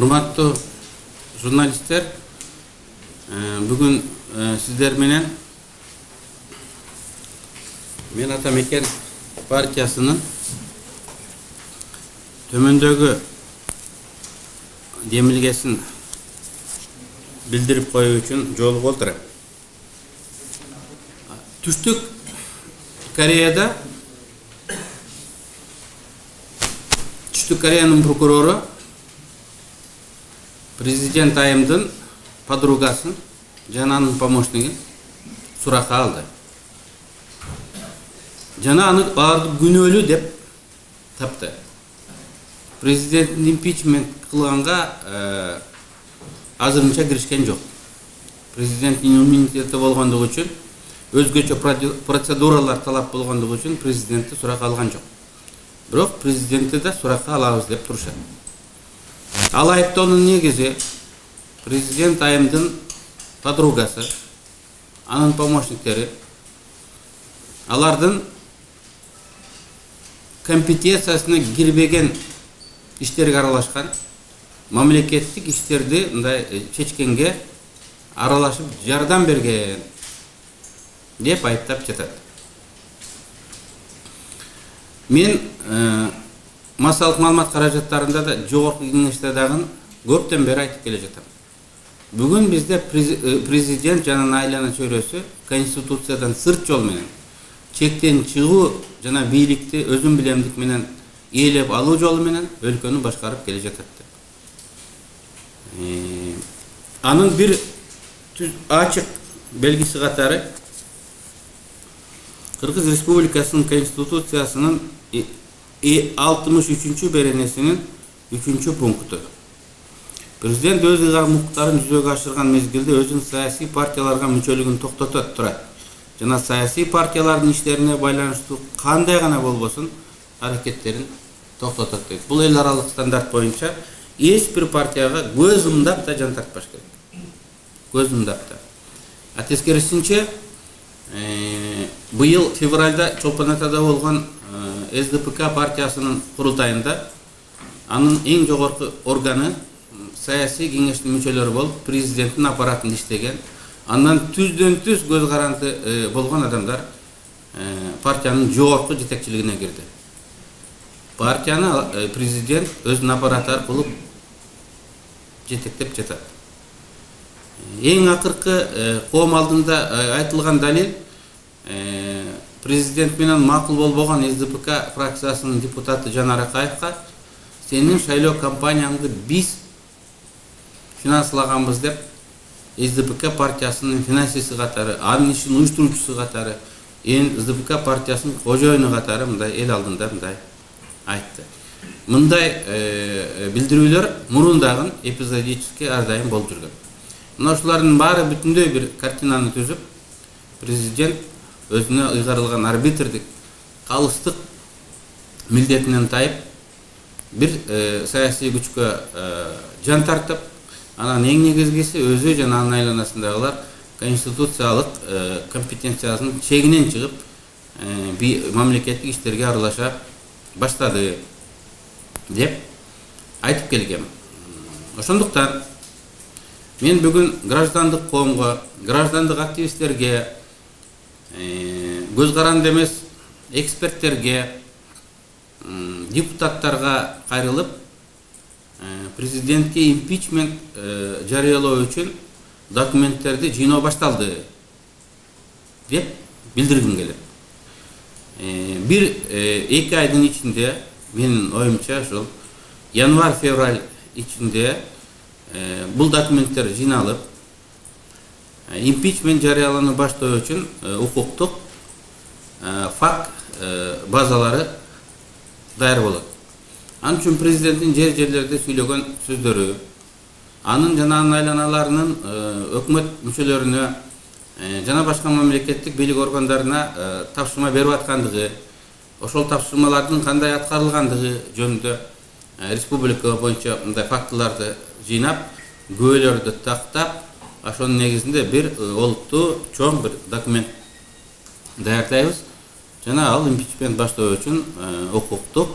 Урматтуу журналисттер, бүгүн сиздер менен мен Атамекен партиясынын төмөндөгү демилгесин билдирип коюу үчүн жолугуп отурам. Түштүк Кореянын прокурору президент айымдын подругасын жана анын помощнигин суракка алды. Жана аларды күнөөлүү деп тапты. Президенттин импичмент кылганга азырынча киришкен жок. Президенттин иммунитети болгондугу үчүн, өзгөчө процедуралар талап болгондугу үчүн президентти суракка алган жок. Бирок президентти да суракка алабыз деп турушат. Ал айыптоонун негизи президент айымдын подругасы, анын помощниктери, алардын компетенциясына кирбеген иштерге аралашкан, мамлекеттик иштерди мындай чечкенге аралашып жардам берген деп айыптап жатат. Мен массалык маалымат каражаттарында да жогорку кеңеште дагы көптөн бери айтып келе жатам. Бүгүн бизде президент жана айлана чөйрөсү конституциядан сырт жол менен чектен чыгуу жана бийликти өзүн билемдик менен ээлеп алуу жолу менен өлкөнү башкарып келе жатат. Анын бир ачык белгиси катары Кыргыз Республикасынын конституциясынын 63-чү беренесинин 3-чү пункту. Президент өз ыйгарым-укуктарын жүзөгө ашырган мезгилде өзүнүн саясий партияларга мүчөлүгүн токтотот турат. Жана саясий партиялардын иштерине байланыштуу кандай гана болбосун аракеттерин токтотот дейт. Бул эл аралык стандарт боюнча эч бир партияга көз умдап да жан тартпаш керек. Көз умдап да. Тескерисинче, быйыл февралда Чолпон Атада болгон СДПК партиясынын курултайында анын эң жогорку органы саясий кеңештин мүчөлөрү болуп, президенттин аппаратында иштеген, андан түздөн-түз көз каранды болгон адамдар партиянын жогорку жетекчилигине кирди. Партияны президент өзүнүн аппараты аркылуу жетектеп жатат. Эң акыркы коом алдында айтылган далил президент менен макул болбогон СДПК фракциясынын депутаты Жанар Акаевка сенин шайлоо кампанияңды биз финанслаганбыз деп СДПК партиясынын финансиси катары, анын ишин уюштуруучусу катары, СДПК партиясынын кожоюну катары мындай эл алдында мындай айтты. Мындай билдирүүлөр мурун дагы эпизодически ар дайым болуп жүргөн. Мына ушулардын баары бүтүндөй бир картинаны түзүп, президент өзүнө ыйгарылган арбитрдик калыстык милдетинен тайып, бир саясий күчкө жан тартып, анан эң негизгиси өзү жана анын айланасындагылар конституциялык компетенциясынын чегинен чыгып, мамлекеттик иштерге аралаша баштады деп айтып келгем. Ошондуктан мен бүгүн граждандык коомго, граждандык активисттерге, көз каранды эмес эксперттерге, депутаттарга кайрылып, президентке импичмент жарыялоо үчүн документтерди жыйноо башталды деп билдиргим келет. Бир эки айдын ичинде, менин оюмча ушул январь-февраль ичинде бул документтер жыйналып, импичмент жарыялануу баштоо үчүн укуктук факт базалары даяр болот. Анын үчүн президенттин жерлерде сүйлөгөн сөздөрү, анын жана анын айланаларынын өкмөт мүчөлөрүнө жана башка мамлекеттик бийлик органдарына тапшырма берип аткандыгы, ошол тапшырмалардын кандай аткарылгандыгы жөнүндө республика боюнча мындай фактыларды жыйнап, күбөлөрдү тактап, ошонун негизинде бир олуттуу чоң бир документ даярдайбыз. Жана ал импичмент баштоо үчүн укуктук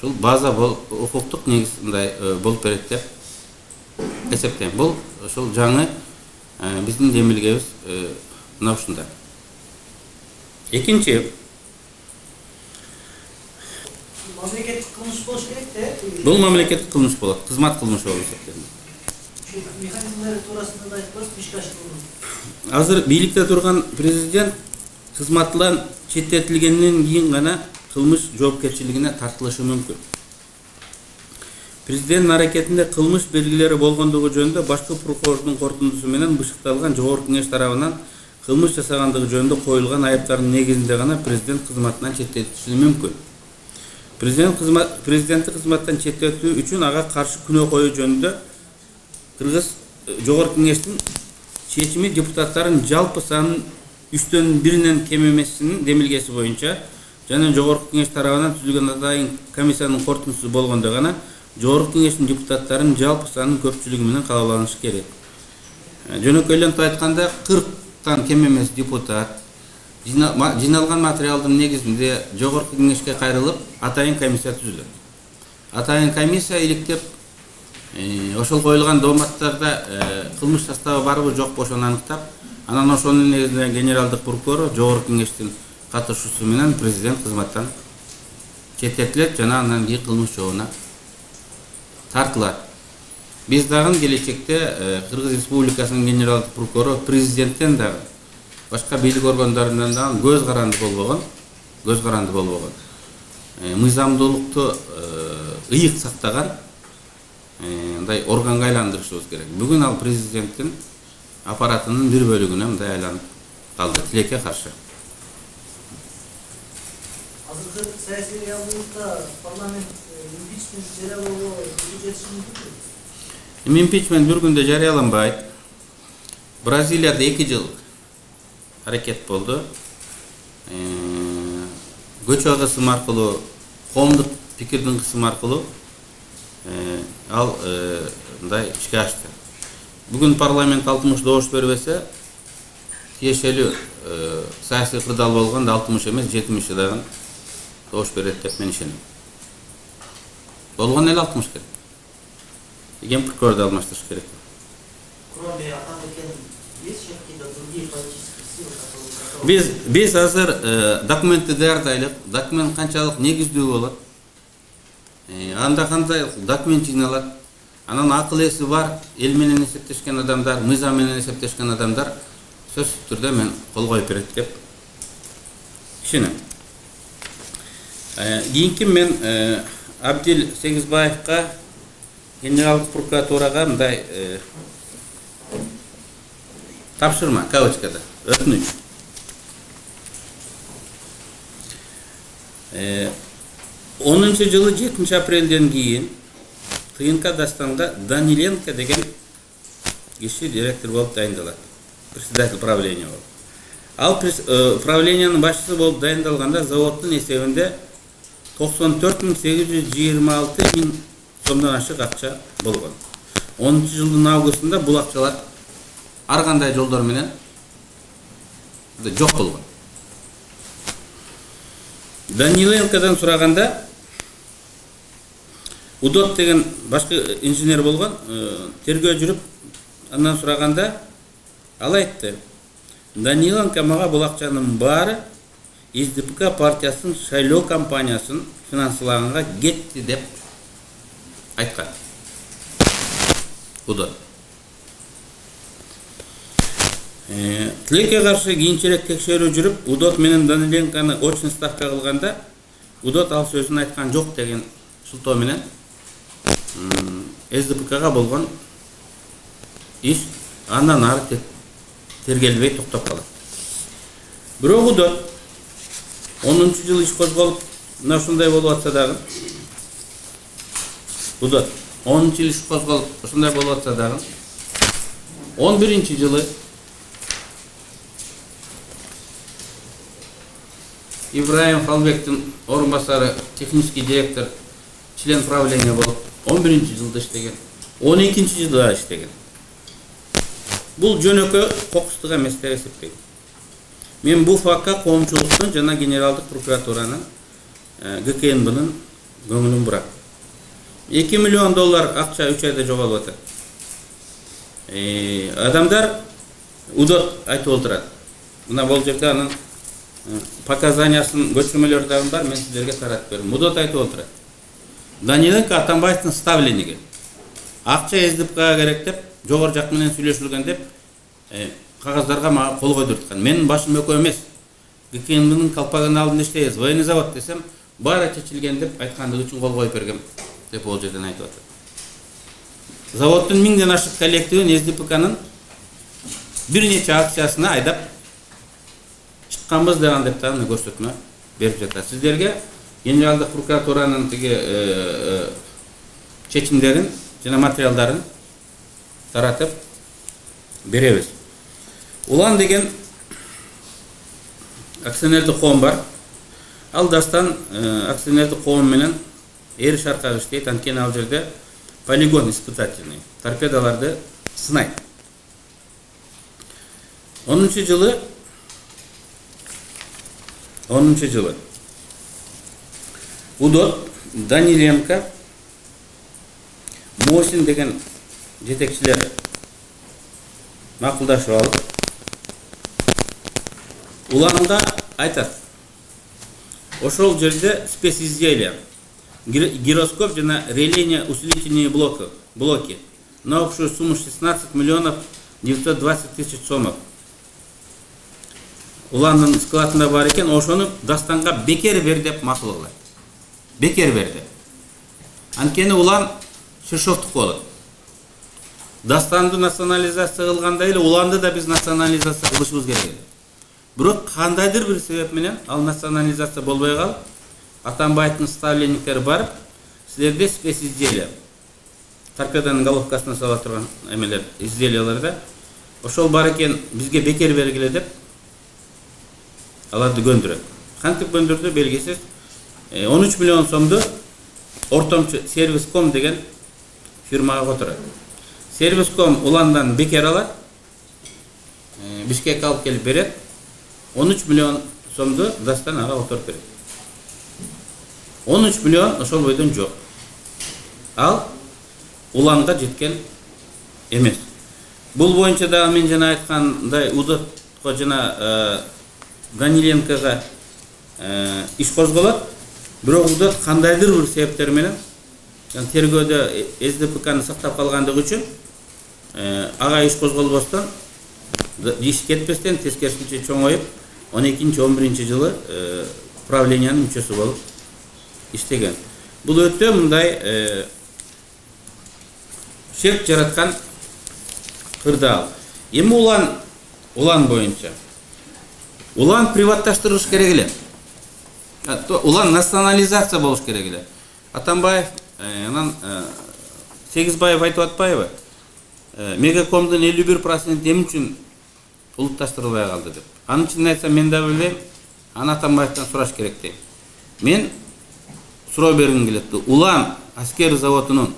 ушул база укуктук негиз мындай болуп берет деп эсептейм. Бул ушул жаңы биздин демилгебиз мына ушундай. Экинчи, мамлекеттик кылмыш болуш керек да. бул мамлекеттик кылмыш болот, кызмат кылмышы болуп эсептелет. Механизмдери туурасында да айтып бериңиз, ишке ашырылган. Азыр бийликте турган президент кызматынан четтетилгенден кийин гана кылмыш жоопкерчилигине тартылышы мүмкүн. Президенттин аракетинде кылмыш белгилери болгондугу жөнүндө башкы прокурордун корутундусу менен бышыкталган Жогорку Кеңеш тарабынан кылмыш жасагандыгы жөнүндө коюлган айыптардын негизинде гана президент кызматынан четтетилиши мүмкүн. Президентти кызматтан четтетүү үчүн ага каршы күнөө коюу жөнүндө Кыргыз Жогорку Кеңештин чечими депутаттардын жалпы санын 3/1 кем эмесинин демилгеси боюнча жана Жогорку Кеңеш тарабынан түзүлгөн атайын комиссиянын корутундусу болгондо гана Жогорку Кеңештин депутаттарынын жалпы санын көпчүлүгү менен кабыл керек. Жөнөкөйлөнтүп айтканда 40тан кем эмес депутат жиналган материалдын негизинде Жогорку Кеңешке кайрылып атайын комиссия түзүлөт. Атайын комиссия иликтеп ошол коюлган дооматтарда кылмыш составы барбы жокпу ошону аныктап, анан ошонун негизинде генералдык прокурор Жогорку Кеңештин катышуусу менен президент кызматтан четтетилет жана андан кийин кылмыш жообуна тартылат. Биз дагы келечекте Кыргыз Республикасынын генералдык прокурору президенттен дагы башка бийлик органдарынан дагы көз каранды болбогон. Мыйзамдуулукту ыйык сактаган мындай органга айландырышыбыз керек. Бүгүн ал президенттин аппаратынын бир бөлүгүнө мындай айланып калды, тилекке каршы. Азыркы саясий реалдуулукта парламент импичмент жарыялоого жетиши мүмкүнбү? Импичмент бир күндө жарыяланбайт. Бразилияда 2 жыл аракет болду. Көчө кысым аркылуу, коомдук пикирдин кысымы аркылуу ал мындай ишке ашты. Бүгүн парламент 60 добуш бербесе, тиешелүү саясий кырдаал болгондо 60 эмес 70 дагы добуш берет деп мен ишенем. Болгон эле 60 керек. Ген прокурорду алмаштырыш керек. Кроме атамекен, есть еще какие-то другие политические силы, которые... Биз азыр документти даярдайлык, документ канчалык негиздүү болот. Анда кандай документ жыйналат, анан акыл эси бар, эл менен эсептешкен адамдар, мыйзам менен эсептешкен адамдар сөзсүз түрдө мен кол коюп берет деп ишенем. Кийинки мен Абдил Сегизбаевка, генералдык прокуратурага мындай тапшырма, кавычкада, өтүнүч. 10 жылы 7 апрелден кийин ТНК Дастанга Даниленко деген киши директор болуп дайындалат. Председатель правления болуп. Ал правлениянын башчысы болуп дайындалганда заводдун эсебинде 94.826 миң сомдон ашык акча болгон. 10 жылдын августунда бул акчалар ар кандай жолдор менен жок болгон. Даниленкодан сураганда Удот деген башка инженер болгон, тергөө жүрүп, андан сураганда ал айтты: Даниленко мага бул акчанын баары СДПК партиясынын шайлоо кампаниясын финансылаганга кетти деп айткан. Удот. Тилекке каршы кийинчерээк текшерүү жүрүп, Удот менен Даниленконы очный ставка кылганда, Удот ал сөзүн айткан жок деген шылтоо менен СДПКга болгон иш андан ары тергелбей токтоп калат. Бирок Удот 10-жылы иш козголуп, мына ушундай болуп атса дагы, Удот 10-жылы иш козголуп, ушундай болуп атса дагы, 11-жылы Ибраим Халбектин орун басары, технический директор, член правления болуп, 11-жылда иштеген, 12-жылда иштеген. Бул жөнөкөй кокустук эмес деп эсептейм. Мен бул фактка коомчулуктун жана генералдык прокуратуранын ГКНБнын көңүлүм бурат. 2 миллион доллар акча 3 айда жоголуп атат. Адамдар удот айтып отурат. Мына бул жерде анын показаниясын көчүрмөлөр дагы бар, мен сиздерге таратып берем. Удот айтып отурат. Даниленко Атамбаевдин ставленниги. Акча СДПКга керек деп, жогору жак менен сүйлөшүлгөн деп, кагаздарга мага кол койдурткан. Менин башым өкө эмес. ГКМдин калпагын алдында иштейбиз, военный завод десем, баары чечилген деп айткандыгы үчүн кол коюп бергем деп ол жерден айтып атат. Заводдун 1000ден ашык коллективин СДПКнын бир нече акциясына айдап чыкканбыз деген деп дагы көрсөтмө берип жатат. Сиздерге Генералдык прокуратуранын тиги чечимдерин жана материалдарын таратып беребиз. Улан деген акционердик коом бар. Ал Дастан акционердик коом менен эр шаркага иштейт. Анткени ал жерде полигон испытательный, торпедаларды сынайт. 10 жылы Удот, Даниленко, Мосин деген жетекчилер макулдашып алып, уланга айтат. Ошол жерде специзделия, гироскоп жана релейные усилительные блоки на общую сумму 16 миллионов 920 тысяч сомов. Уландын складында бар экен, ошону Дастанга бекер бер деп макул кылат. Бекер берди. Анткени улан Шишовдук болот. Дастанды национализация кылгандай эле уланды да биз национализация кылышыбыз керек. Бирок кандайдыр бир себеп менен ал национализация болбой калып, Атамбаевдин ставленниктери барып, силерде специзделия. Торпеданын головкасына сала турган эмелер, изделияларда ошол бар экен, бизге бекер бергиле деп аларды көндүрөт. Кантип көндүрдү белгисиз. 13 миллион сомду ортомчу Сервиском деген фирмага которот. Сервиском уландан бекер алат, Бишкекке алып келип берет. 13 миллион сомду Дастан ага которуп берет. 13 миллион ошол бойдон жок. Ал уланга жеткен эмес. Бул боюнча да мен жана айткандай Удотко жана Даниленкога иш козголот. Бирок Удот кандайдыр бир себептер менен тергөөдө СДПКны сактап калгандыгы үчүн ага иш козголбостон, иш кетпестен тескерисинче чоңоюп 12-11 жылы правлениянын мүчөсү болуп иштеген. Бул өтө мындай шек жараткан кырдаал. Эми улан боюнча улан приватташтырыш керек эле. Улан национализация болуш керек эле. Атамбаев, анан Сегизбаев айтып атпайбы? Мегакомдун 51% эмне үчүн улутташтырылбай калды деп. Анын үчүн айтсам мен да билбейм. Аны Атамбаевден сураш керек дейм. Мен суроо бергим келет. Улан аскер заводунун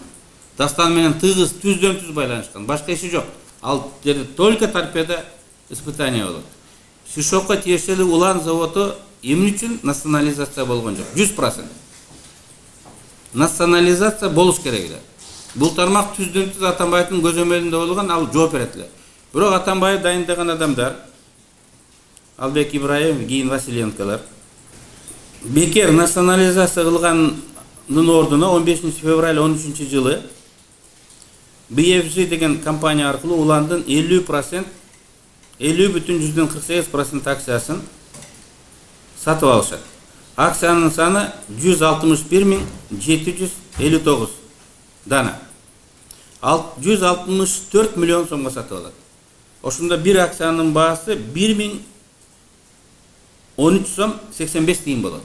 Дастан менен тыгыз түздөн-түз байланышкан. Башка иши жок. Ал жерде только торпеда испытание болот. Шишокко тиешелүү улан заводу эмне үчүн национализация болгон жок? 100%. Национализация болуш керек эле. Бул тармак түздөн-түз Атамбаевдин көзөмөлүндө болгон, ал жооп берет эле. Бирок Атамбаев дайындаган адамдар, Албек Ибраев, кийин Василенколор, бекер национализация кылгандын ордуна 15 февраль 13 жылы BFG деген компания аркылуу уландын 50%, 50,48% акциясын сатып алышат. Акциянын саны 161.759 дана. 164 миллион сомго сатып алат. Ошондо бир акциянын баасы 1013 сом 85 тиын болот.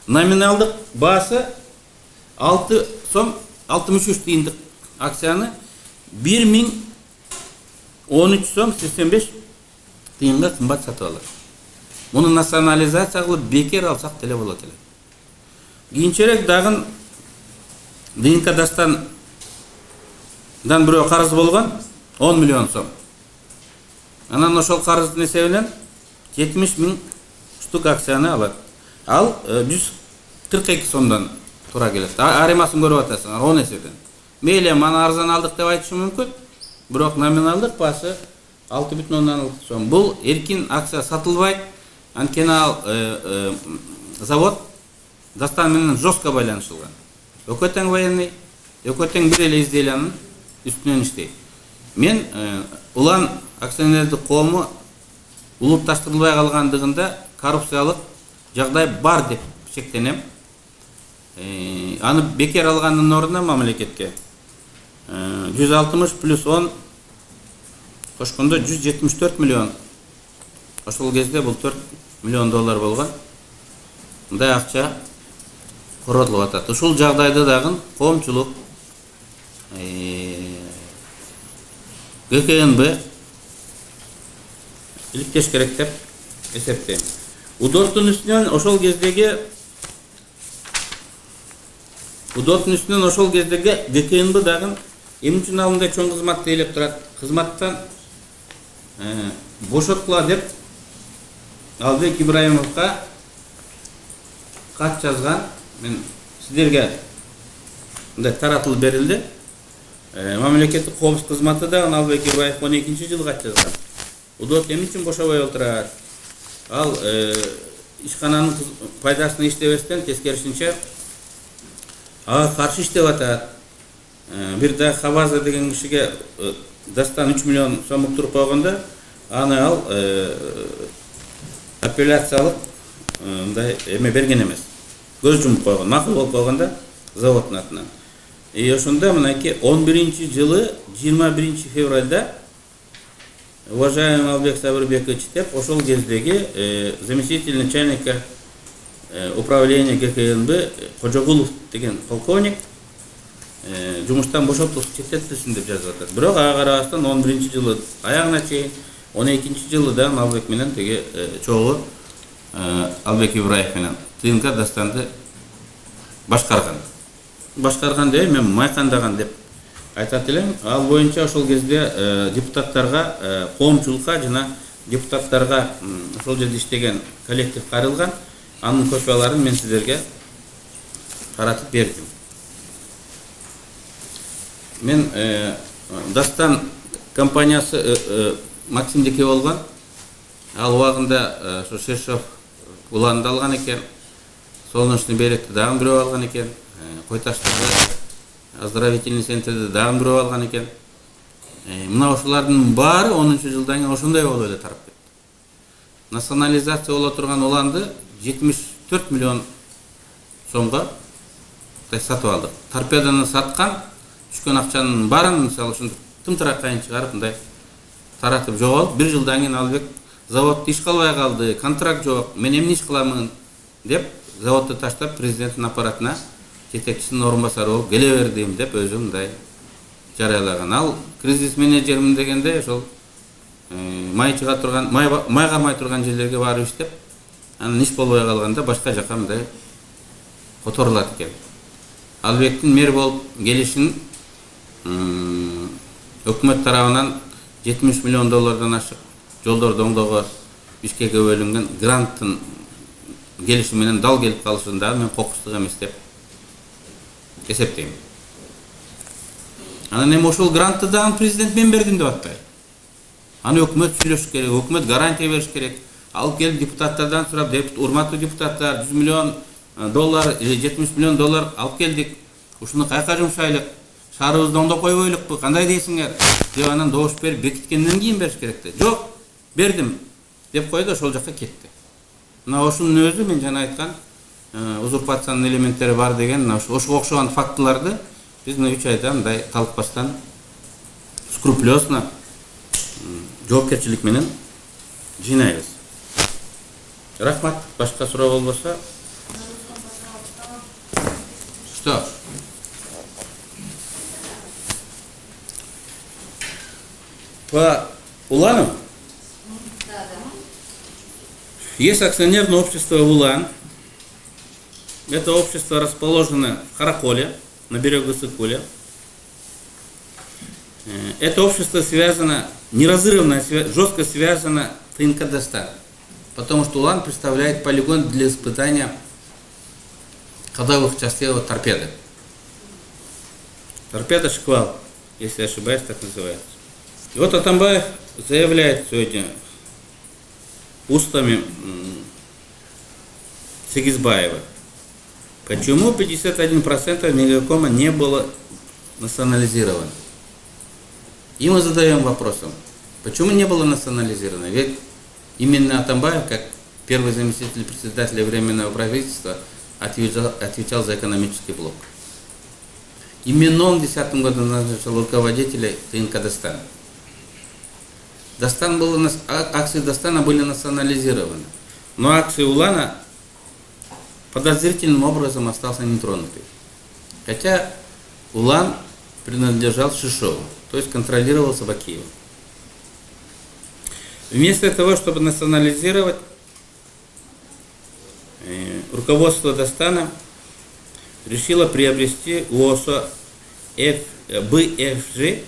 Номиналдык баасы 6 сом 63 тиындык акцияны 1013 сом 85 тиынга кымбат сатып алат. Муну национализация кылып бекер алсак деле болот эле. Кийинчерээк дагы ДНК Дастандан бирөө карыз болгон 10 миллион сом. Анан ошол карыздын эсебинен 70 миң штук акцияны алат. Ал 140 42 сомдон тура келет. Аремасын көрүп атасыңар 10 эседен. Мейлі мана арзан алдық деп айтышы мүмкін, бирок номиналдык баасы 6,6 сом. Бұл эркин акция сатылбайт. Анткени ал завод Дастан менен жестко байланышылган. Өкөтең военный, өкөтең бир эле изделиянын үстүнөн иштейт. Мен улан акционердик коому улутташтырылбай калгандыгында коррупциялык жагдай бар деп шектенем. Аны бекер алгандын ордуна мамлекетке 160 плюс 10 кошкондо 174 миллион. Ошол кезде бул 4 миллион доллар болгон. Мындай акча коротулуп атат. Ушул жагдайда дагы коомчулук ГКНБ иликтеш керек деп эсептейм. Удоттун үстүнөн ошол кездеги ГКНБ дагы эмне үчүн алындай чоң кызматты ээлеп турат? Кызматтан бошоткула деп Албек Ибраимовго кат жазган. Мен сиздерге мындай таратылып берилди. Мамлекеттик коопсуздук кызматы да Албек Ибраимов 12-жылы кат жазган. Удот эмне үчүн бошобой отурат? Ал ишкананын пайдасына иштебестен тескерисинче ага каршы иштеп атат. Бир да Хабаза деген кишиге Дастан 3 миллион сом уктуруп койгондо аны ал апелляциялык мындай эме берген эмес. Көз жумуп койгон, макул болуп койгондо заводдун атынан. Ошондо мынакей 11-жылы 21 февралда уважаемый Албек Сабырбекович деп ошол кездеги заместитель начальника управления ГКНБ Кожогулов деген полковник жумуштан бошотулуп чететилсин деп жазып атат. Бирок ага карабастан 11-жылы аягына чейин 12-жылы да Албек менен теге чогуу Албек Ибраев менен тыйынка Дастанды башкарган деп мен майкандаган деп айтат элем. Ал боюнча ошол кезде депутаттарга, коомчулукка жана депутаттарга ошол жерде иштеген коллектив карылган. Анын копияларын мен сиздерге таратып бердим. Мен Дастан компаниясы Максим Деке болгон. Ал убагында ошо Шершов уланды алган экен. Солнечный беректи дагы бирөө алган экен. Койташтагы оздоровительный центрде дагы бирөө алган экен. Мына ошолардын баары 10-жылдан кийин ошондой болуп эле тарап кетти. Национализация боло турган уланды 74 миллион сомго сатып алдык. Торпеданы саткан, түшкөн акчанын баарын мисалы ушинтип тымтыраккайын чыгарып мындай таратып жоголуп, 1 жылдан кийин Албек заводду иш кылбай калды, контракт жок, мен эмне иш кыламын деп заводду таштап президенттин аппаратына жетекчисинин орун басары болуп келе бердим деп өзү мындай жарыялаган. Ал кризис менеджермин дегенде ошол май чыга турган, май кармай турган жерлерге барып иштеп, анан иш болбой калганда башка жака мындай которулат экен. Албектин мэр болуп келишин өкмөт тарабынан 70 миллион доллардан ашык жолдорду оңдоого Бишкекке бөлүнгөн гранттын келиши менен дал келип калышын дагы мен кокустук эмес деп эсептейм. Анан эми ошол грантты дагы президент мен бердим деп атпайбы. Аны өкмөт сүйлөш керек, өкмөт гарантия бериш керек. Алып келип депутаттардан сурап, урматтуу депутаттар 100 миллион доллар или 70 миллион доллар алып келдик. Ушуну кайка жумшайлык? Шаарыбызды оңдоп койбойлукпу? Кандай дейсиңер? Деп анан добуш берип бекиткенден кийин бериш керек. Жок, бердим деп койду, ошол жакка кетти. Мына ошунун өзү мен жана айткан узурпациянын элементтери бар деген ошого окшогон фактыларды биз мына 3 айда мындай талкпастан скрупулезно жоопкерчилик менен жыйнайбыз. Рахмат. Башка суроо болбосо. Что? По Улану? Есть акционерное общество «Улан». Это общество расположено в Караколе, на берегу Сыкуля. Это общество связано, неразрывно, жестко связано с ТНК-Дастан, потому что «Улан» представляет полигон для испытания ходовых частей от торпеды. Торпеда «Шквал», если я ошибаюсь, так называется. И вот Атамбаев заявляет сегодня устами Сегизбаева, почему 51% Мегакома не было национализировано. И мы задаем вопросом, почему не было национализировано? Ведь именно Атамбаев, как первый заместитель председателя Временного правительства, отвечал за экономический блок. Именно он в 2010 году назначил руководителей ТНК Дастана. Акции Дастана были национализированы, но акции Улана подозрительным образом остался нетронутый. Хотя Улан принадлежал Шишову, то есть контролировался Бакиевым. Вместо того, чтобы национализировать, руководство Дастана решило приобрести у ОСО БФЖ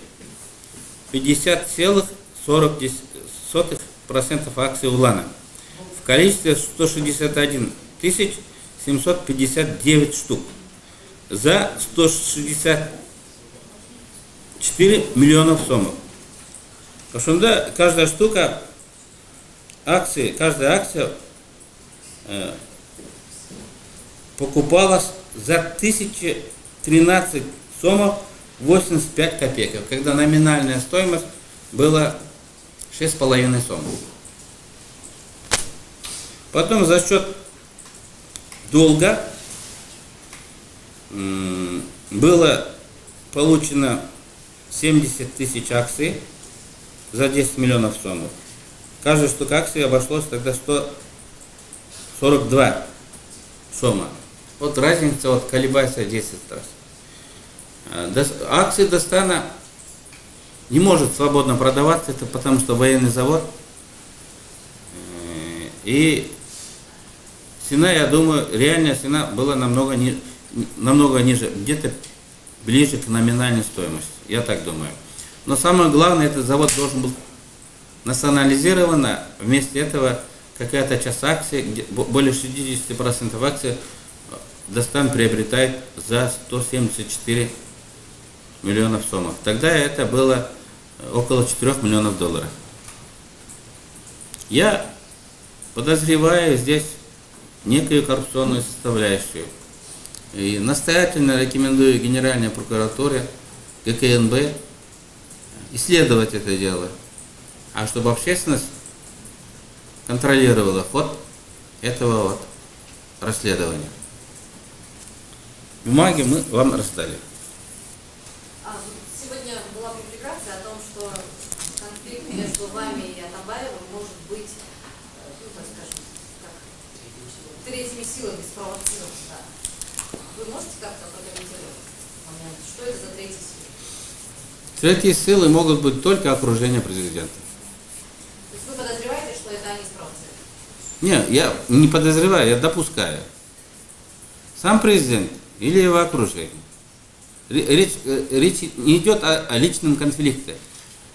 50,40% акций Улана в количестве 161 759 штук за 164 миллионов сомов. Ошонда каждая штука акции, каждая акция покупалась за 1013 сомов 85 копеек, когда номинальная стоимость была 6,5 сомов. Потом за счет долга было получено 70 тысяч акций за 10 миллионов сомов. Каждая штука акций обошлось тогда 142 сома. Вот разница вот колебается 10 раз. Акции Дастана не может свободно продаваться, это потому что военный завод. И цена, я думаю, реальная цена была намного ниже, где-то ближе к номинальной стоимости, я так думаю. Но самое главное, этот завод должен был национализирован, вместо этого какая-то часть акций, более 60% акций Дастан приобретает за 174 миллионов сомов. Тогда это было около 4 миллионов долларов. Я подозреваю здесь некую коррупционную составляющую. И настоятельно рекомендую Генеральной прокуратуре, ГКНБ исследовать это дело, а чтобы общественность контролировала ход этого вот расследования. Бумаги мы вам раздали. Сегодня была публикация о том, что конфликт между вами и Атамбаевым может быть, ну, так скажем, как третьими силами спровоцирован. Да. Вы можете как-то прокомментировать момент? Что это за третьи силы? Третьи силы могут быть только окружение президента. То есть вы подозреваете, что это они спровоцировали? Нет, я не подозреваю, я допускаю. Сам президент или его окружение. Речь не идет о личном конфликте.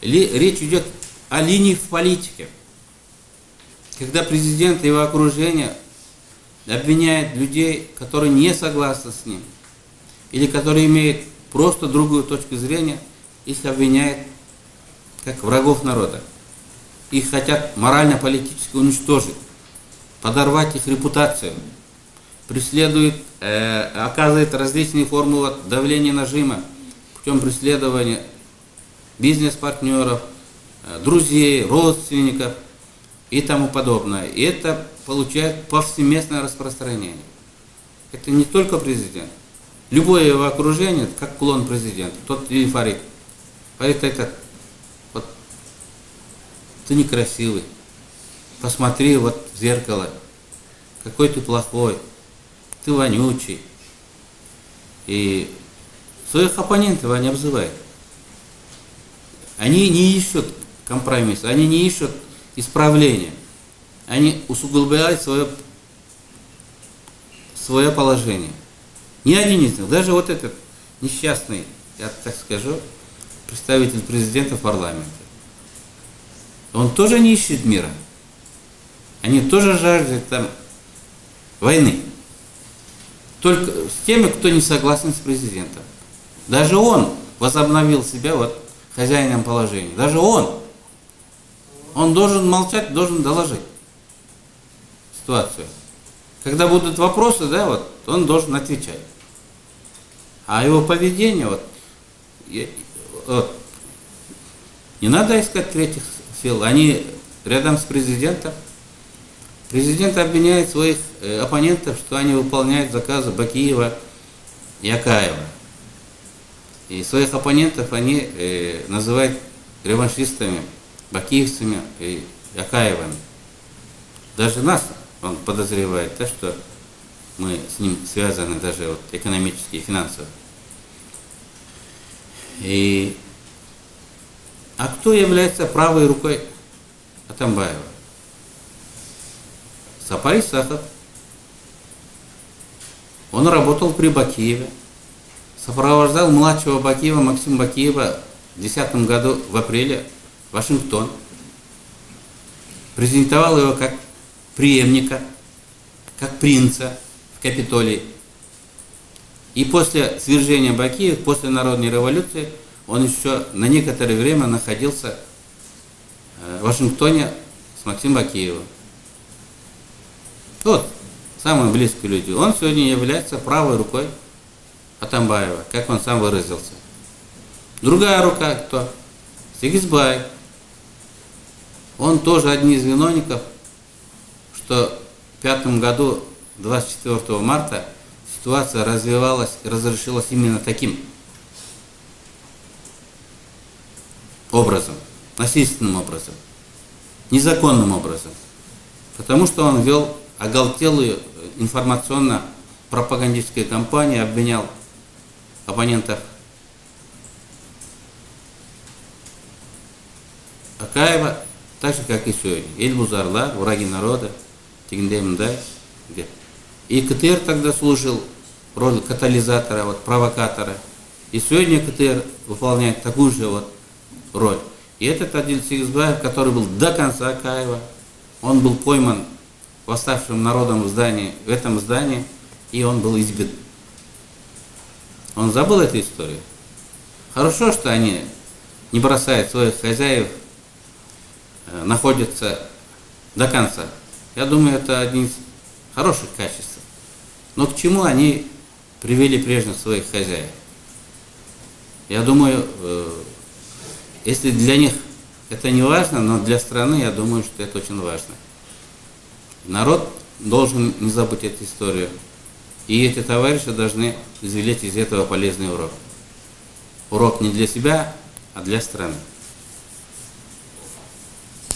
Речь идет о линии в политике. Когда президент и его окружение обвиняют людей, которые не согласны с ним, или которые имеют просто другую точку зрения, их обвиняют как врагов народа. Их хотят морально-политически уничтожить, подорвать их репутацию, преследуют, оказывает различные формы давления нажима путем преследования бизнес-партнеров, друзей, родственников и тому подобное. И это получает повсеместное распространение. Это не только президент. Любое его окружение, как клон президента, тот или Фарид. Фарид это, вот, ты некрасивый, посмотри вот в зеркало, какой ты плохой, ты вонючий. И своих оппонентов они обзывают. Они не ищут компромисса, они не ищут исправления. Они усугубляют свое положение. Ни один из них, даже вот этот несчастный, я так скажу, представитель президента в парламенте, он тоже не ищет мира. Они тоже жаждут там войны. только с теми, кто не согласен с президентом. Даже он возобновил себя вот хозяином положения. Даже он. Он должен молчать, должен доложить ситуацию. Когда будут вопросы, да, вот, он должен отвечать. А его поведение, вот, не надо искать третьих сил, они рядом с президентом. Президент обвиняет своих оппонентов, что они выполняют заказы Бакиева и Акаева. И своих оппонентов они называют реваншистами, бакиевцами и Акаевыми. Даже нас он подозревает, да, что мы с ним связаны даже вот экономически и финансово. А кто является правой рукой Атамбаева? Сапарий Сахов. Он работал при Бакиеве, сопровождал младшего Бакиева, Максима Бакиева, в 2010 году в апреле в Вашингтон. Презентовал его как преемника, как принца в Капитолии. И после свержения Бакиева, после народной революции, он еще на некоторое время находился в Вашингтоне с Максимом Бакиевым. Вот, самые близкие люди. Он сегодня является правой рукой Атамбаева, как он сам выразился. Другая рука кто? Сегизбаев. Он тоже один из виновников, что в 2005 году, 24 марта, ситуация развивалась и разрешилась именно таким образом, насильственным образом, незаконным образом. Потому что он вел оголтелую информационно-пропагандистскую кампанию, обвинял оппонентов Акаева, так же, как и сегодня. Эльбузарлар, враги народа, Тигндеймдай. И КТР тогда служил роль катализатора, вот, провокатора. И сегодня КТР выполняет такую же вот роль. И этот Адиль Сегизбаев, который был до конца Акаева, он был пойман восставшим народом в этом здании, и он был избит. Он забыл эту историю. Хорошо, что они не бросают своих хозяев, находятся до конца. Я думаю, это один из хороших качеств. Но к чему они привели прежних своих хозяев? Я думаю, если для них это не важно, но для страны, я думаю, что это очень важно. Народ должен не забыть эту историю. И эти товарищи должны извлечь из этого полезный урок. Урок не для себя, а для страны.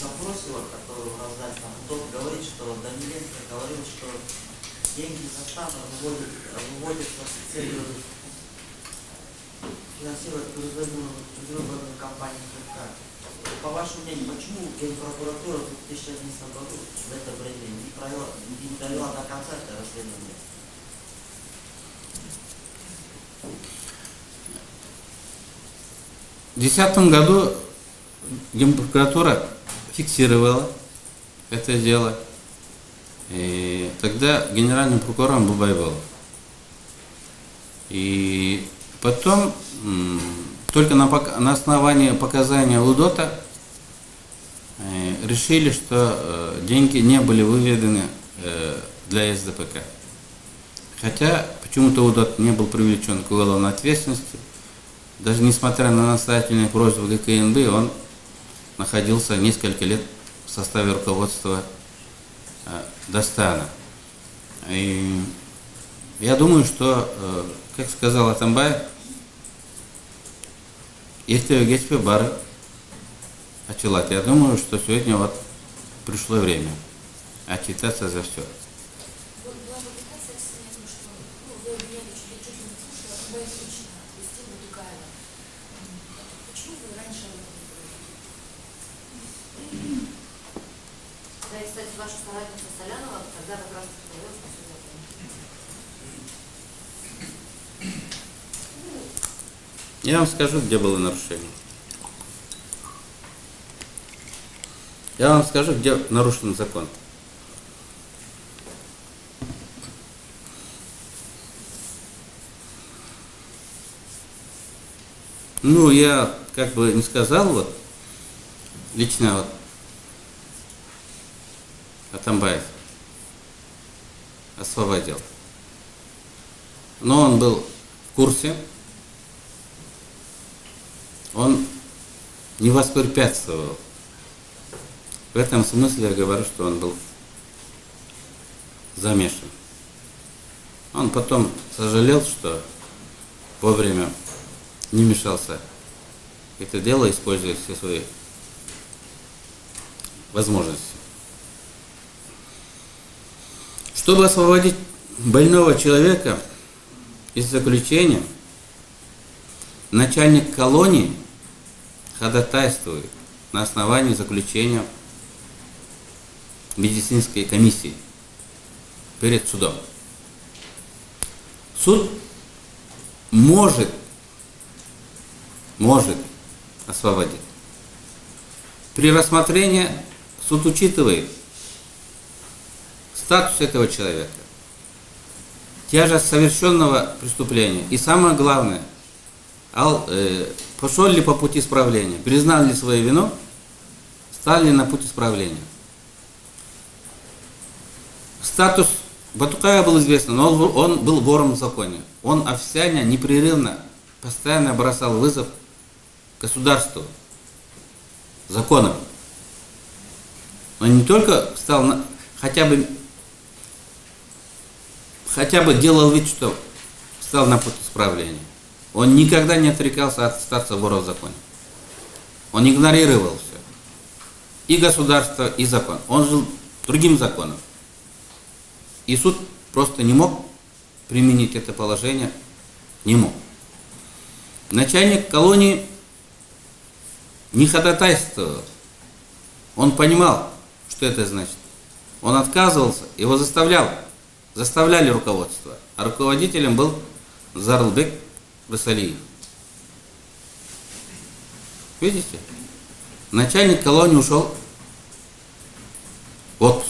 Запросы, которые раздали, там кто-то говорит, что Даниленко говорил, что деньги за штат выводятся с целью финансировать предвыборную кампанию КК. По вашему мнению, почему Генпрокуратура в 2011 году в это время не довела до конца это расследование? В 2010 году Генпрокуратура фиксировала это дело. И тогда генеральным прокурором был Байболов. И потом только на основании показания Удота решили, что деньги не были выведены для СДПК. Хотя почему-то Удот не был привлечен к уголовной ответственности. Даже несмотря на настоятельные просьбы ГКНБ, он находился несколько лет в составе руководства Дастана. И я думаю, что, как сказал Атамбаев, если гечпе бары отчелать, я думаю, что сегодня вот пришло время отчитаться за все. Да, и, кстати, ваша соратница Солянова тогда как раз говорила, что все. Я вам скажу, где было нарушение. Я вам скажу, где нарушен закон. Ну, я как бы не сказал, вот, лично вот, Атамбаев освободил. Но он был в курсе, он не воспрепятствовал. В этом смысле я говорю, что он был замешан. Он потом сожалел, что вовремя не мешался в это дело, используя все свои возможности. Чтобы освободить больного человека из заключения, начальник колонии ходатайствует на основании заключения медицинской комиссии перед судом. Суд может освободить. При рассмотрении суд учитывает статус этого человека, тяжесть совершенного преступления и самое главное, пошел ли по пути исправления, признал ли свою вину, стал ли на путь исправления. Статус Батукая был известен, но он был вором в законе. Он официально, непрерывно, постоянно бросал вызов государству, законам. Он не только стал, хотя бы делал вид, что стал на путь исправления. Он никогда не отрекался от статуса вора в законе. Он игнорировал все. И государство, и закон. Он жил другим законом. И суд просто не мог применить это положение. Не мог. Начальник колонии не ходатайствовал. Он понимал, что это значит. Он отказывался, его заставляли руководство. А руководителем был Зарлбек Рысалиев. Видите? Начальник колонии ушел в отпуск.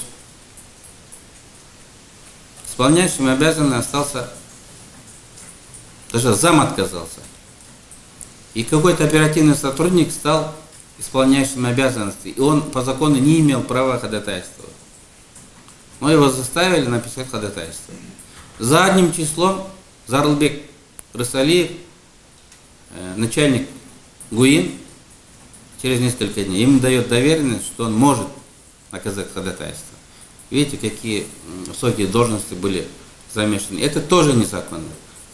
Исполняющим обязанным остался, даже зам отказался. И какой-то оперативный сотрудник стал исполняющим обязанности. И он по закону не имел права ходатайствовать. Но его заставили написать ходатайство. Задним числом Зарлбек Рысалиев, начальник ГУИН, через несколько дней ему дает доверенность, что он может оказать ходатайство. Видите, какие высокие должности были замешаны. Это тоже незаконно.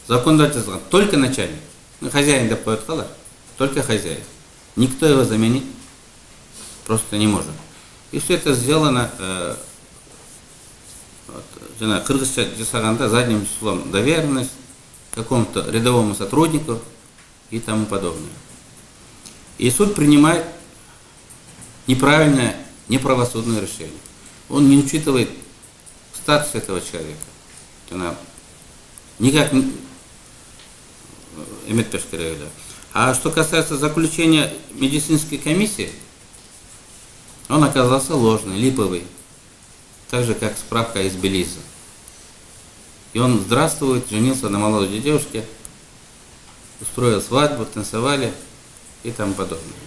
Законодательство только начальник. Ну, хозяин допоет халар, только хозяин. Никто его заменить просто не может. И все это сделано кыргызча жасаганда задним числом доверенность какому-то рядовому сотруднику и тому подобное. И суд принимает неправильное, неправосудное решение. Он не учитывает статус этого человека. Никак не имеет перспективы. А что касается заключения медицинской комиссии, он оказался ложный, липовый. Так же, как справка из Белиза. И он здравствует, женился на молодой девушке, устроил свадьбу, танцевали и тому подобное.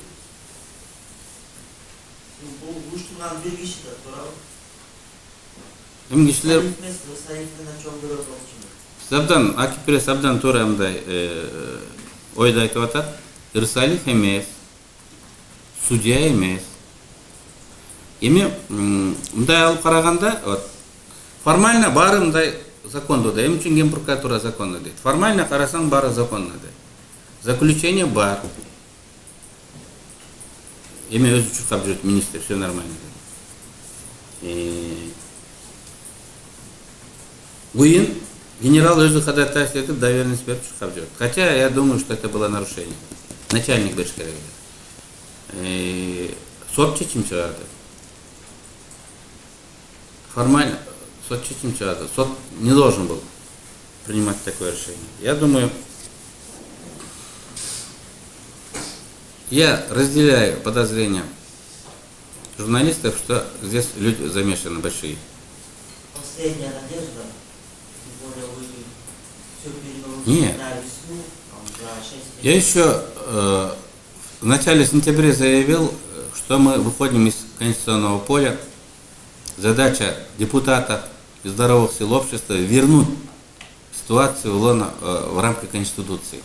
Сабдан, Акипре Сабдан Турамдай ойда айтып атат, Рысалиев емес, судья емес. Эми мындай алып караганда, вот формально баары мындай закондуу да, эми үчүн Генпрокуратура законно дейт. Формально карасаң баары законно дейт. Заключение бар. Эми өзү чуркап жүрөт министр, все нормально. ГУИН генерал өзү ходатайство этип доверенность берип чуркап жүрөт. Хотя я думаю, что это было нарушение. Начальник бериш керек эле. Сот чечим чыгарды. Формально сот чечим чыгарды. Сот не должен был принимать такое решение. Я думаю, я разделяю подозрения журналистов, что здесь люди замешаны большие. Последняя надежда, тем более вы все переносите Нет. на весну, Я еще в начале сентября заявил, что мы выходим из конституционного поля. Задача депутатов и здоровых сил общества вернуть ситуацию в рамках Конституции.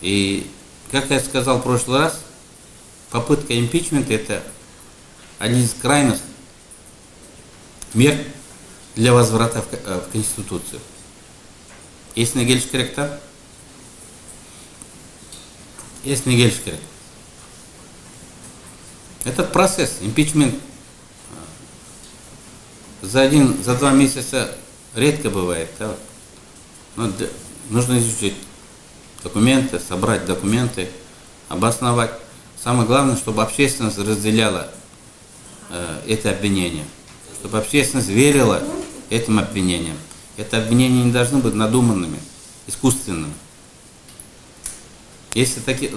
И, как я сказал в прошлый раз, попытка импичмента – это один из крайних мер для возврата в Конституцию. Если не келиш керек, да? Если не келиш керек. Этот процесс, импичмент, за 2 месяца редко бывает. Да? Но нужно изучить документы, собрать документы, обосновать. Самое главное, чтобы общественность разделяла это обвинение, чтобы общественность верила этим обвинениям. Это обвинения не должны быть надуманными, искусственными. Если такие,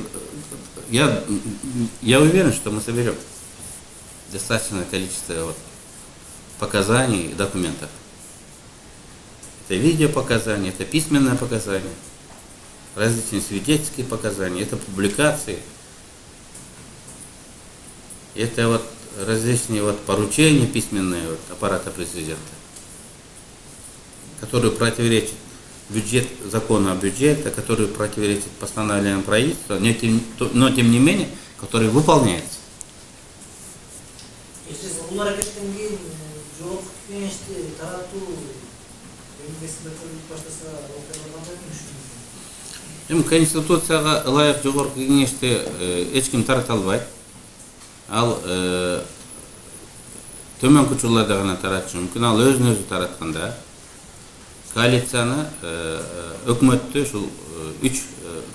я уверен, что мы соберем достаточное количество показаний и документов. Это видеопоказания, это письменное показание, различные свидетельские показания, это публикации, это различные поручения письменные аппарата президента, которые противоречат закону о бюджете, которые противоречат постановлениям правительства, но тем не менее, которые выполняются. Конституцияға лайық жоғарғы кеңеште ешкім тарата албайды. Ал төменгі учурларда ғана таратышы мүмкін. Ал өзін-өзі таратканда коалицияны өкмөттү ушул 3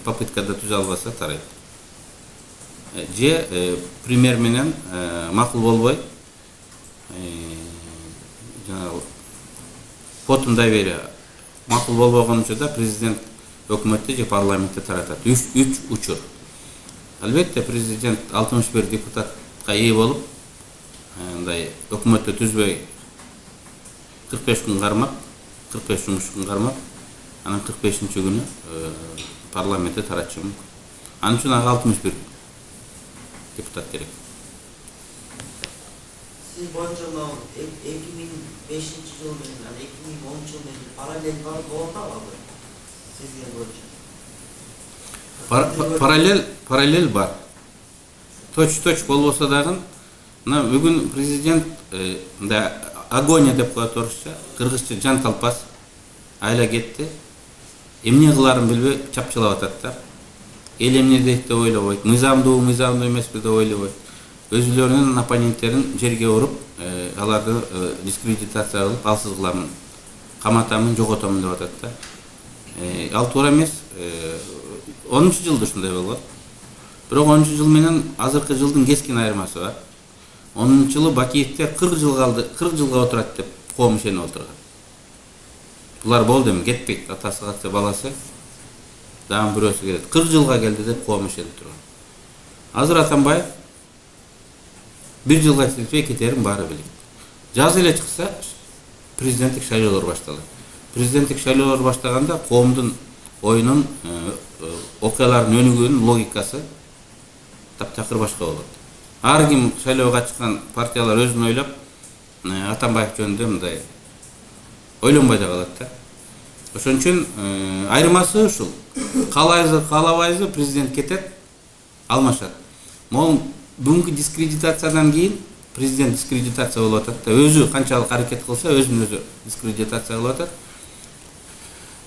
попыткада түзө албаса тарайт. Же премьер менен макул болбой потом доверие макул болбогон учурда президент өкмөттү же парламентти таратат. 3 учур. Албетте президент 61 депутатка ээ болуп, өкмөттү түзбөй 45 күн кармап, 45 жумуш күн кармап, анан 45-күнү парламентти таратышы мүмкүн. Анын үчүн 61 депутат керек. Siz boyunca 2005 yıl menен, 2010 yıl menен paralel var болду. Sizge boyunca. Параллель бар. Точ болбосо дагы, бүгүн президент агония деп коет орусча, кыргызча жан талпас, айла кетти. Эмне кыларын билбей чапчылап атат да. Эл эмне дейт деп ойлобойт, мыйзамдуу эмеспи деп ойлобойт. Өзүлөрүнүн оппоненттерин жерге уруп, аларды дискредитация кылып, алсыз кыламын, каматамын, жоготомун деп атат да. Ал туура эмес. 10-жылда ушундай болгон. Бирок 10-жыл менен азыркы жылдын кескин айырмасы бар. 10-жылы Бакиевдер 40 жыл калды, 40 жылга отурат деп коом ишенип отурган. Булар болду эми кетпейт, атасы катса баласы дагы бирөөсү келет. 40 жылга келди деп коом ишенип турган. Азыр Атамбаев 1 жылга кетпей кетерин баары билет. Жаз эле чыкса президенттик шайлоолор башталат. Президенттик шайлоолор баштаганда коомдун oyunun окуялардын өнүгүүнүн логикасы таптакыр башка болот. Ар ким шайлоого чыккан партиялар өзүн ойлоп, Атамбаев жөнүндө мындай ойлонбой да калат да. Ошон үчүн айырмасы ушул. Каалабайбызбы президент кетет, алмашат. Могу бүгүнкү дискредитациядан кийин президент дискредитация болуп атат да. Өзү канчалык аракет кылса, өзүн-өзү дискредитация кылып атат.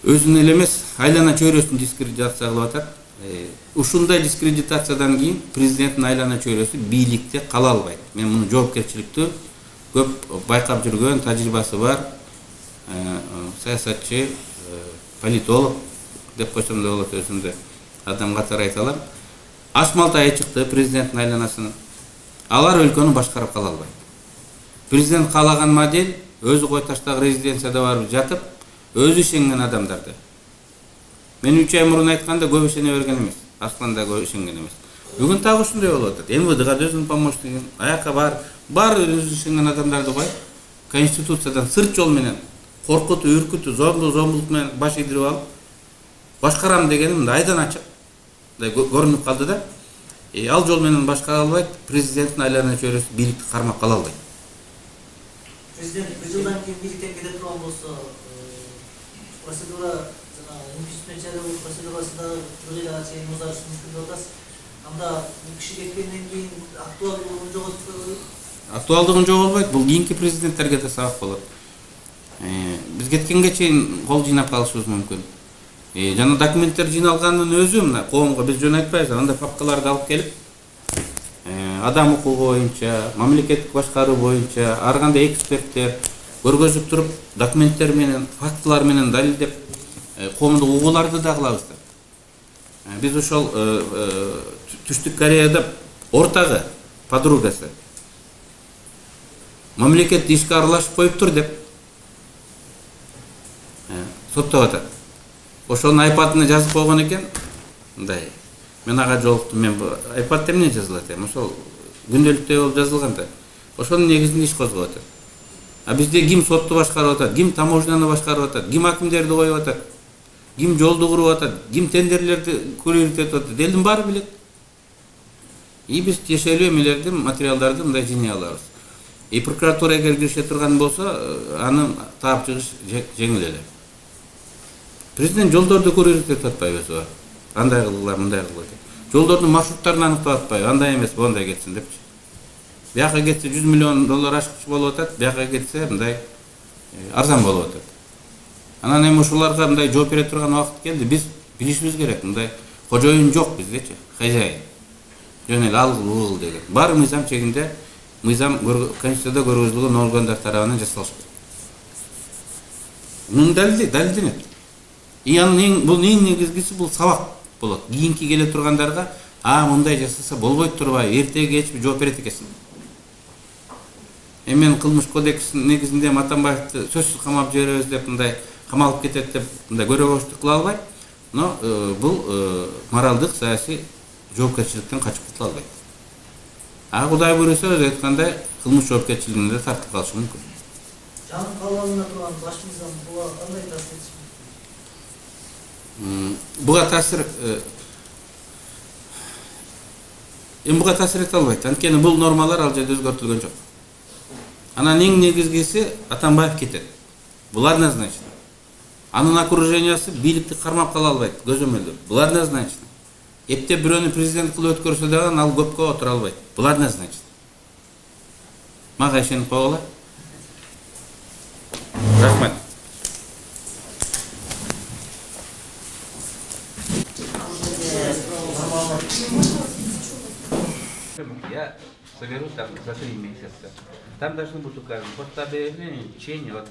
Өзүн эле эмес, айлана чөйрөсүн дискредитация кылып атат. Ушундай дискредитациядан кийин президенттин айлана чөйрөсү бийликте кала албайт. Мен муну жоопкерчиликтүү көп байкап жүргөн, тажрыйбасы бар саясатчы, политолог деп койсом да болот, өзүмдө адам катары айта алам. Ачмалтай чыкты президенттин айланасына. Алар өлкөнү башкарып кала албайт. Президент каалаган модель өзү кой таштагы резиденцияда барып жатып, өзү ишенген адамдарды. Мен 3 ай мурун айтканда көп ишене берген эмес. Асланда көп ишенген эмес. Бүгүн так ушундай болуп атат. МВДга өзүнүн помощниги, аяка бар өзү ишенген адамдарды кой. Конституциядан сырт жол менен коркутуу, үркүтүү, зомбулук менен баш ийдирип алып, башкарам дегеним мындай айдан ачык мындай көрүнүп калды да. Ал жол менен башкара албайт, президенттин айланма чөйрөсү бийликти кармап кала албайт. Президент bir жылдан кийин бийликтен кете турган болсо, процедура жана импичмент жарыяоо процедурасында жылга чейин узарышы мүмкүн деп атасыз. Анда бул киши кеткенден кийин актуалдуулугун жоготпойбу? Актуалдыгын жоголбойт, бул кийинки президенттерге да сабак болот. Биз кеткенге чейин кол жыйнап калышыбыз мүмкүн. Жана документтер жыйналганын өзү мына коомго биз жөн айтпайбыз, андай папкаларды алып келип, адам укугу боюнча, мамлекеттик башкаруу боюнча ар кандай эксперттер көргөзүп туруп, документтер менен, фактылар менен далилдеп, коомдук угууларды да кылабыз да. Биз ошол Түштүк Кореяда ортагы подругасы мамлекет ишке аралашып коюптур деп соттоп атат. Ошонун айпадына жазып койгон экен. Мындай. Мен ага жолуктум, мен айпадта эмне жазылат эми? Ошол күндөлүктө болуп жазылган да. Ошонун негизинде иш козгоп атат. А бизде ким сотту башкарып атат, ким таможняны башкарып атат, ким акимдерди коюп атат, ким жолду куруп атат, ким тендерлерди курировать этип атат, элдин баары билет. Биз тиешелүү эмелерди, материалдарды мындай жыйнай алабыз. Прокуратура эгер кирише турган болсо, аны таап чыгыш жеңил эле. Президент жолдорду курировать этип атпайбы? Андай кылгыла, мындай кылгыла. Жолдордун маршруттарын аныктап атпайбы? Андай эмес, мондай кетсин депчи. Бияка кетсе 100 миллион доллар ашкыч болуп атат, бияка кетсе мындай арзан болуп атат. Анан эми ушуларга мындай жооп бере турган убакыт келди. Биз билишибиз керек, мындай кожоюн жок биздечи, хозяин. Жөн эле ал кыл деген. Баары мыйзам чегинде, мыйзам Конституцияда көргөзүлгөн органдар тарабынан жасалыш керек. Мунун далилденет. Бул эң негизгиси бул сабак болот. Кийинки келе тургандарга, мындай жасаса болбойт турбайбы, эртеге кечпи жооп берет экенсиң. Мен кылмыш кодексинин негизинде Атамбаевди сөзсүз камап жиберебиз деп мындай камалып кетет деп мындай көрөгөчтүк кыла албайт. Но бул моралдык, саясий жоопкерчиликтен качып кутула албайт. Кудай буйруса өзү айткандай кылмыш жоопкерчилигине да тартып калышы мүмкүн. Жанын калыбына турган баш мыйзам буга кандай таасир этиши мүмкүн? Буга таасир эте албайт. Анткени бул нормалар ал жерде өзгөртүлгөн жок. Анан эң негизгиси Атамбаев кетет. Бул однозначно. Анын окружениясы бийликти кармап кала албайт, көзөмөлдөр. Бул однозначно. Эптеп бирөөнү президент кылып өткөрсө дагы ал көпкө отура албайт. Бул однозначно. Мага ишенип койгула. Рахмат. Я соберу там за 3 месяца. Там должны быть указаны пост объявления, чень, вот,